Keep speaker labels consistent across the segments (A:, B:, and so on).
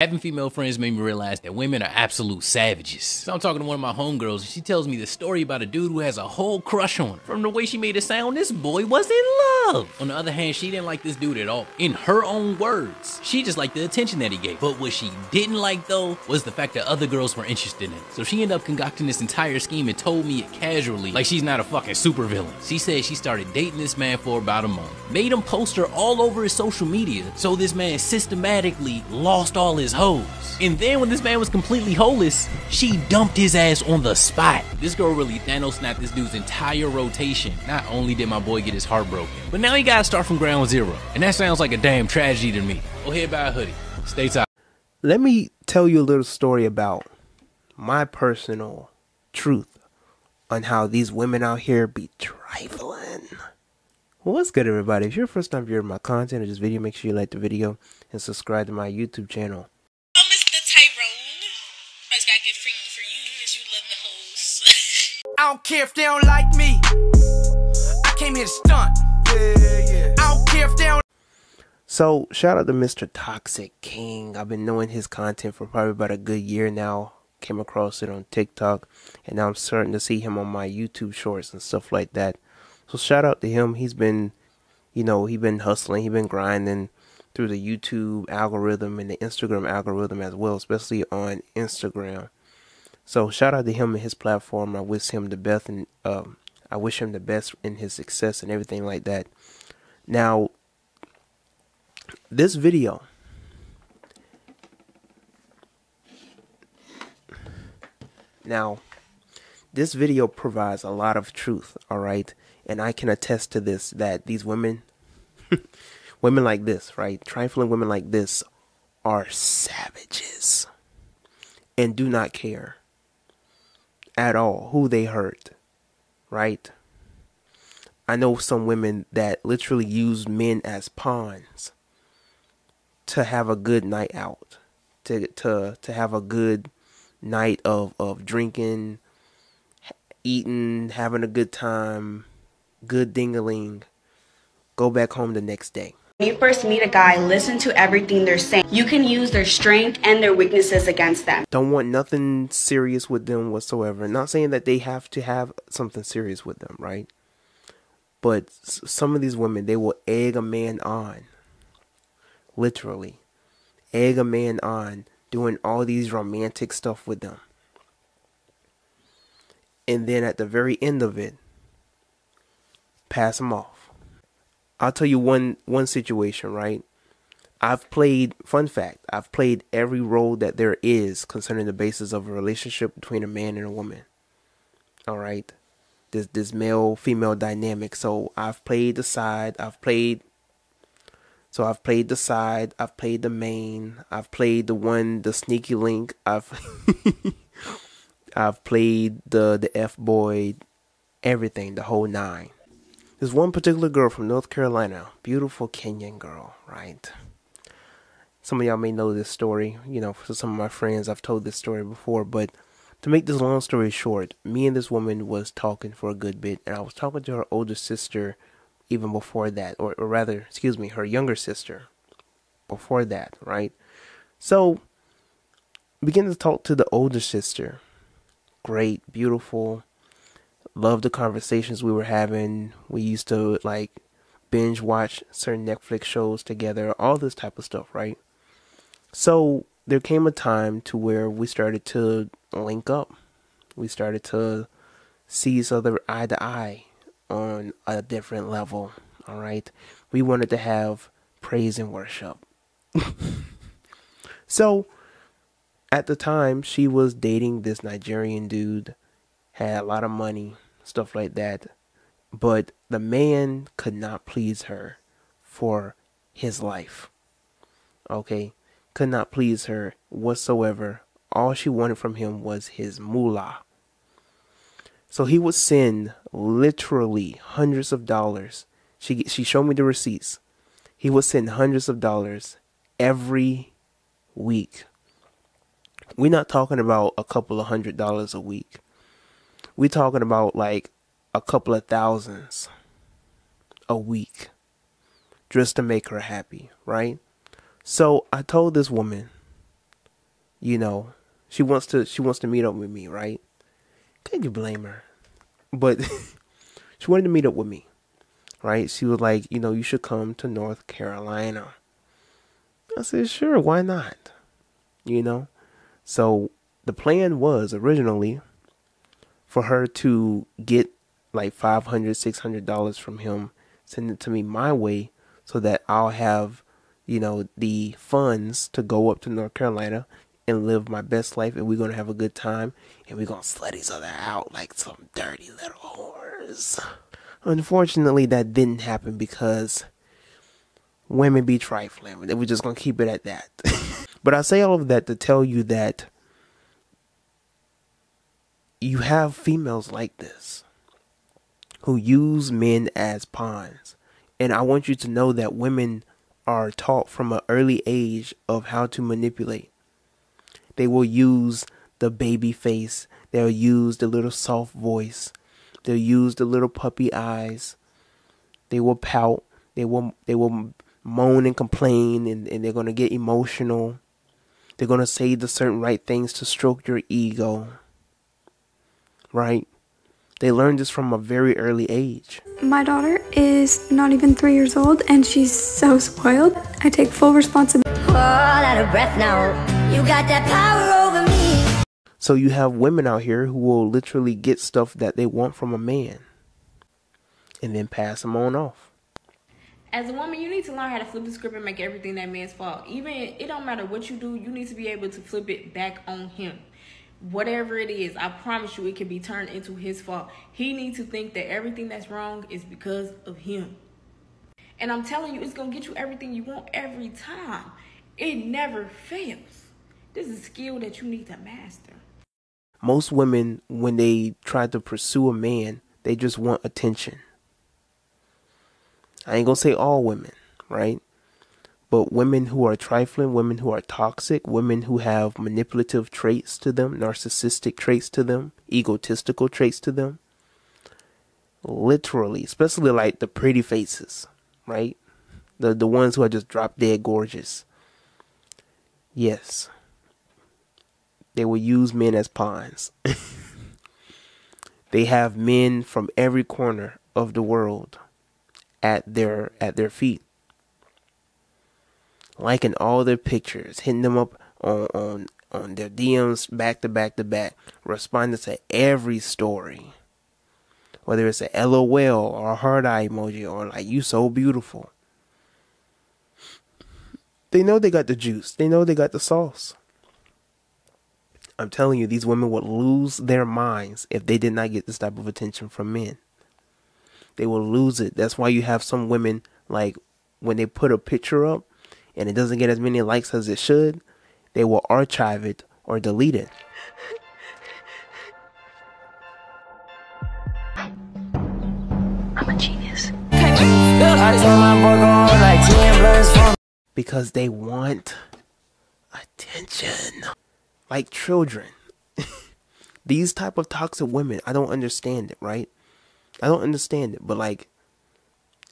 A: Having female friends made me realize that women are absolute savages. So I'm talking to one of my homegirls and she tells me the story about a dude who has a whole crush on her. From the way she made it sound, this boy was in love. On the other hand, she didn't like this dude at all. In her own words, she just liked the attention that he gave. But what she didn't like though was the fact that other girls were interested in it. So she ended up concocting this entire scheme and told me it casually, like she's not a fucking supervillain. She said she started dating this man for about a month, made him post her all over his social media, so this man systematically lost all his hoes. And then when this man was completely holeless, she dumped his ass on the spot. This girl really Thanos snapped this dude's entire rotation. Not only did my boy get his heart broken, but now he gotta start from ground zero. And that sounds like a damn tragedy to me. Go ahead, buy a hoodie. Stay tight.
B: Let me tell you a little story about my personal truth on how these women out here be trifling. Well, what's good, everybody? If you're a first time viewer of my content or this video, make sure you like the video and subscribe to my YouTube channel.
C: I don't care if they don't like me. I came here to stunt. I don't care if they don't.
B: So, shout out to Mr. Toxic King. I've been knowing his content for probably about a good year now. Came across it on TikTok, and now I'm starting to see him on my YouTube shorts and stuff like that. So, shout out to him. He's been, he's been hustling. He's been grinding through the YouTube algorithm and the Instagram algorithm as well, especially on Instagram. So shout out to him and his platform. I wish him the best, and I wish him the best in his success and everything like that. Now, this video provides a lot of truth, all right? And I can attest to this, that these women, women like this, right? Trifling women like this are savages and do not care at all who they hurt, right? I know some women that literally use men as pawns to have a good night out, to have a good night of drinking, eating, having a good time, good ding-a-ling, go back home the next day.
D: When you first meet a guy, listen to everything they're saying. You can use their strength and their weaknesses against them.
B: Don't want nothing serious with them whatsoever. Not saying that they have to have something serious with them, right? But some of these women, they will egg a man on. Literally. Egg a man on, doing all these romantic stuff with them. And then at the very end of it, pass them off. I'll tell you one situation, right? Fun fact, I've played every role that there is concerning the basis of a relationship between a man and a woman. All right? This male-female dynamic. So I've played the side, I've played the main, I've played the sneaky link, I've played the F-boy, everything, the whole nine. There's one particular girl from North Carolina, beautiful Kenyan girl, right? Some of y'all may know this story. For some of my friends, I've told this story before. But to make this long story short, me and this woman was talking for a good bit. And I was talking to her older sister even before that. Or rather, excuse me, her younger sister before that, right? So, begin to talk to the older sister. Great, beautiful. Loved the conversations we were having. We used to binge watch certain Netflix shows together, all this type of stuff, right? So there came a time to where we started to link up. We started to see each other eye to eye on a different level, all right? We wanted to have praise and worship. So at the time, she was dating this Nigerian dude, had a lot of money, stuff like that, but the man could not please her for his life. Okay, could not please her whatsoever. All she wanted from him was his moolah. So he would send literally hundreds of dollars. She showed me the receipts. He would send hundreds of dollars every week. We're not talking about a couple of $100s a week. We're talking about a couple of thousands a week just to make her happy, right? So I told this woman, you know, she wants to meet up with me, right? Can you blame her? But she wanted to meet up with me, right? She was like, you know, you should come to North Carolina. I said, sure, why not? You know? So the plan was originally for her to get like $500, $600 from him, send it to me my way so that I'll have, you know, the funds to go up to North Carolina and live my best life, and we're going to have a good time, and we're going to slut each other out like some dirty little whores. Unfortunately, that didn't happen because women be trifling. We're just going to keep it at that. But I say all of that to tell you that you have females like this who use men as pawns. And I want you to know that women are taught from an early age of how to manipulate. They will use the baby face. They'll use the little soft voice. They'll use the little puppy eyes. They will pout. They will moan and complain, and they're going to get emotional. They're going to say the certain right things to stroke your ego. Right? They learn this from a very early age.
E: My daughter is not even 3 years old, and she's so spoiled. I take full responsibility.
F: All out of breath now. You got that power over me.
B: So you have women out here who will literally get stuff that they want from a man and then pass them on off.
G: As a woman, you need to learn how to flip the script and make everything that man's fault. Even, it don't matter what you do, you need to be able to flip it back on him. Whatever it is, I promise you it can be turned into his fault. He needs to think that everything that's wrong is because of him. And I'm telling you, it's going to get you everything you want every time. It never fails. This is a skill that you need to master.
B: Most women, when they try to pursue a man, they just want attention. I ain't gonna say all women, right? But women who are trifling, women who are toxic, women who have manipulative traits to them, narcissistic traits to them, egotistical traits to them. Literally, especially like the pretty faces, right? The ones who are just drop dead gorgeous. Yes. They will use men as pawns. They have men from every corner of the world at their feet, liking all their pictures, hitting them up on their DMs back to back to back, responding to every story, whether it's a LOL or a heart eye emoji or like you so beautiful. They know they got the juice. They know they got the sauce. I'm telling you, these women would lose their minds if they did not get this type of attention from men. They will lose it. That's why you have some women, like, when they put a picture up and it doesn't get as many likes as it should, they will archive it or delete it.
F: I'm a genius.
B: Because they want attention. Like children. These type of toxic women, I don't understand it, right? I don't understand it, but like,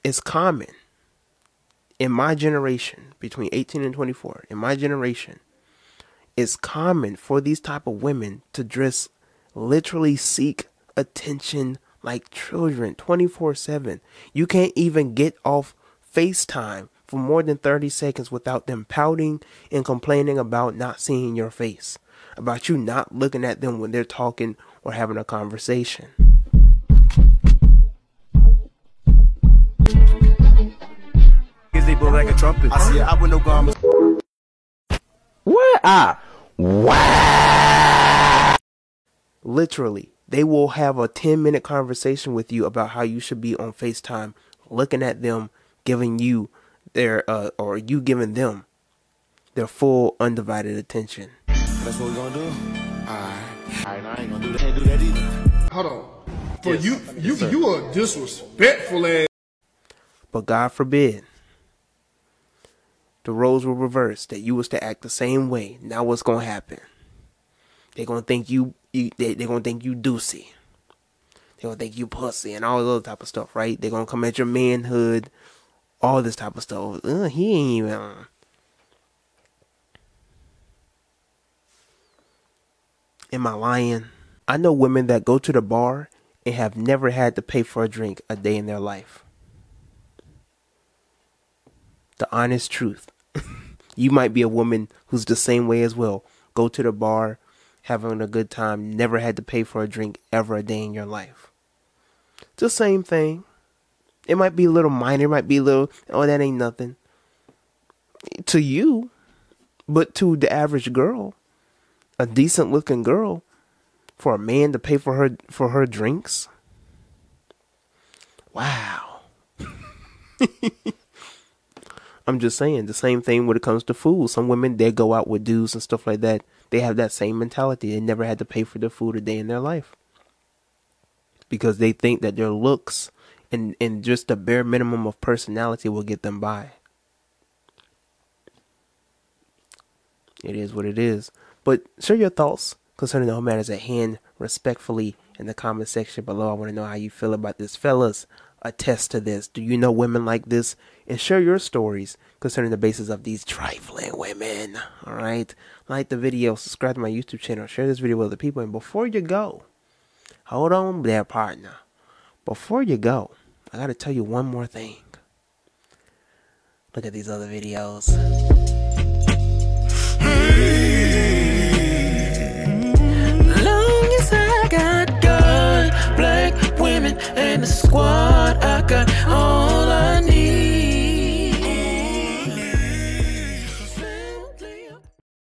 B: it's common. In my generation, between 18 and 24, in my generation, it's common for these type of women to just literally seek attention like children 24/7. You can't even get off FaceTime for more than 30 seconds without them pouting and complaining about not seeing your face, about you not looking at them when they're talking or having a conversation.
C: They blow like a trumpet. I see it out with no garments.
B: What? Literally, they will have a 10-minute conversation with you about how you should be on FaceTime, looking at them, giving you their, or you giving them their full undivided attention.
C: That's what we're gonna do? Alright, I ain't gonna do that. Can't do that either.
H: Hold on. For you are disrespectful ass.
B: But God forbid the roles were reversed, that you was to act the same way. Now what's gonna happen? They're gonna think they're gonna think you doocy. They're gonna think you pussy and all this other type of stuff, right? They're gonna come at your manhood, all this type of stuff. He ain't even. Am I lying? I know women that go to the bar and have never had to pay for a drink a day in their life. The honest truth. You might be a woman who's the same way as well. Go to the bar, having a good time, never had to pay for a drink ever a day in your life. It's the same thing. It might be a little minor, it might be a little, oh, that ain't nothing. To you, but to the average girl, a decent looking girl, for a man to pay for her drinks? Wow. I'm just saying, the same thing when it comes to food. Some women, they go out with dudes and stuff like that. They have that same mentality. They never had to pay for their food a day in their life. Because they think that their looks and just the bare minimum of personality will get them by. It is what it is. But share your thoughts concerning the whole matters at hand respectfully in the comment section below. I want to know how you feel about this. Fellas, attest to this. Do you know women like this? And share your stories concerning the basis of these trifling women. Alright? Like the video, subscribe to my YouTube channel, share this video with other people. And before you go, hold on there, partner. Before you go, I gotta tell you one more thing. Look at these other videos.